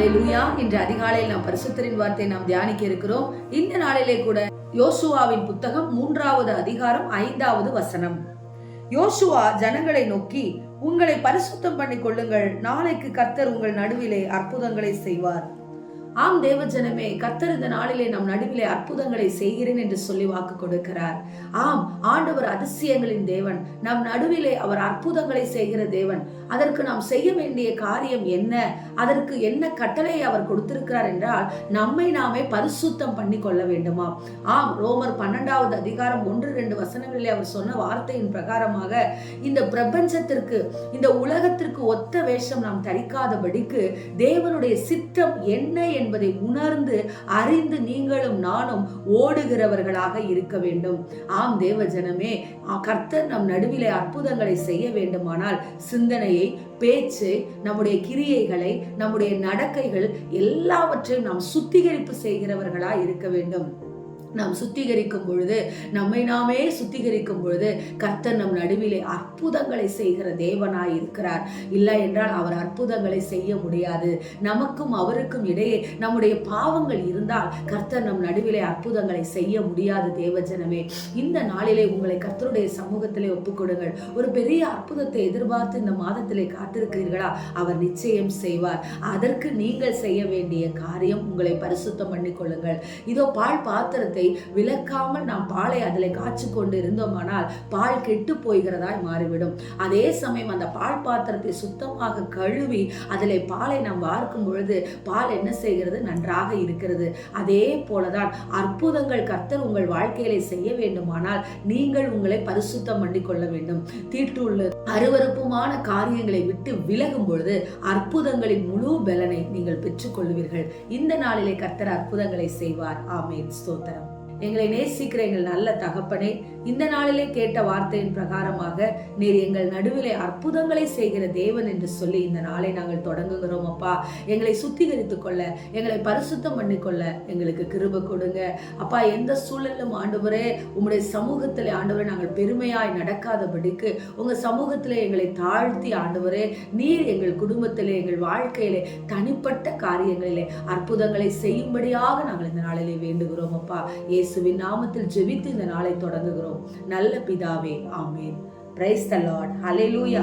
ஹல்லேலூயா. இன்று அதிகாலையில் நாம் பரிசுத்தரின் வார்த்தையை நாம் தியானிக்க இருக்கிறோம். இந்த நாளிலே கூட யோசுவாவின் புத்தகம் 3வது அதிகாரம் 5வது வசனம். யோசுவா ஜனங்களை நோக்கி, உங்களை பரிசுத்தம் பண்ணிக் கொள்ளுங்கள், நாளைக்கு கர்த்தர் உங்கள் நடுவிலே அற்புதங்களை செய்வார். ஆம் தேவஜனமே, கர்த்தர் இந்த நாளிலே நம் நடுவிலே அற்புதங்களை செய்கிறேன் என்று சொல்லி வாக்கு கொடுக்கிறார். ஆம், ஆண்டவர் அதிசயங்களின் தேவன். நம் நடுவிலே அவர் அற்புதங்களை செய்கிற தேவன். அதற்கு நாம் செய்ய வேண்டிய காரியம் என்ன? அதற்கு என்ன கட்டளையை அவர் கொடுத்திருக்கிறார் என்றால், நம்மை நாமே பரிசுத்தம் பண்ணி கொள்ள வேண்டுமா? ஆம், ரோமர் 12வது அதிகாரம் 1-2 வசனங்களிலே அவர் சொன்ன வார்த்தையின் பிரகாரமாக இந்த பிரபஞ்சத்திற்கு, இந்த உலகத்திற்கு ஒத்த வேஷம் நாம் தரிக்காதபடிக்கு தேவனுடைய சித்தம் என்ன என்பதை உணர்ந்து அறிந்து நீங்களும் நானும் ஓடுகிறவர்களாக இருக்க வேண்டும். ஆம் தேவஜனமே, கர்த்தர் நம் நடுவிலே அற்புதங்களை செய்ய வேண்டுமானால் சிந்தனையை, பேச்சு, நம்முடைய கிரியைகளை, நம்முடைய நடக்கைகள் எல்லாவற்றையும் நாம் சுத்திகரிப்பு செய்கிறவர்களாய் இருக்க வேண்டும். நாம் சுத்திகரிக்கும் பொழுது, நம்மை நாமே சுத்திகரிக்கும் பொழுது கர்த்தர் நம் நடுவிலே அற்புதங்களை செய்கிற தேவனாய் இருக்கிறார். இல்லை என்றால் அவர் அற்புதங்களை செய்ய முடியாது. நமக்கும் அவருக்கும் இடையே நம்முடைய பாவங்கள் இருந்தால் கர்த்தர் நம் நடுவிலே அற்புதங்களை செய்ய முடியாது. தேவஜனமே, இந்த நாளிலே உங்களை கர்த்தருடைய சமூகத்திலே ஒப்புக்கொடுங்கள். ஒரு பெரிய அற்புதத்தை எதிர்பார்த்து இந்த மாதத்திலே காத்திருக்கிறீர்களா? அவர் நிச்சயம் செய்வார். அதற்கு நீங்கள் செய்ய வேண்டிய காரியம், உங்களை பரிசுத்தம் பண்ணிக் கொள்ளுங்கள். இதோ பால் பாத்திரத்தை விலக்காமல் நாம் பாலை அதில் காய்ச்சி கொண்டு இருந்தோமானால் பால் கெட்டு போய்கிறதாய் மாறிவிடும். அதே சமயம் அந்த பால் பாத்திரத்தை சுத்தமாக கழுவி அதில் பாலை நாம் வார்க்கும் பொழுது பால் என்ன செய்கிறது? நன்றாக இருக்கிறது. அதே போலதான் அற்புதங்கள் கர்த்தர் உங்கள் வாழ்க்கையிலே செய்ய வேண்டுமானால் நீங்கள் உங்களை பரிசுத்தம் பண்ணி கொள்ள வேண்டும். தீட்டுள்ள அருவருப்புமான காரியங்களை விட்டு விலகும் பொழுது அற்புதங்களின் முழு பலனை நீங்கள் பெற்றுக் கொள்வீர்கள். இந்த நாளிலே கர்த்தர் அற்புதங்களை செய்வார். ஆமென். ஸ்தோத்திரம். எங்களை நேசிக்கிற எங்கள் நல்ல தகப்பனே, இந்த நாளிலே கேட்ட வார்த்தையின் பிரகாரமாக நீர் எங்கள் நடுவிலே அற்புதங்களை செய்கிற தேவன் என்று சொல்லி இந்த நாளை நாங்கள் தொடங்குகிறோம். அப்பா, எங்களை சுத்திகரித்துக் கொள்ள, எங்களை பரிசுத்தம் பண்ணிக்கொள்ள எங்களுக்கு கிருபை கொடுங்க. அப்பா, எந்த சூழலும் ஆண்டவரே உம்முடைய சமூகத்திலே ஆண்டவரே நாங்கள் பெருமையாய் நடக்காதபடிக்கு உங்க சமூகத்திலே எங்களை தாழ்த்தி ஆண்டவரே நீர் எங்கள் குடும்பத்திலே, எங்கள் வாழ்க்கையிலே, தனிப்பட்ட காரியங்களிலே அற்புதங்களை செய்யும்படியாக நாங்கள் இந்த நாளிலே வேண்டுகிறோம். அப்பா, இயேசுவின் நாமத்தில் ஜெபித்து இந்த நாளை தொடங்குகிறோம். நல்ல பிதாவே, ஆமென். Praise the Lord. ஹல்லேலூயா.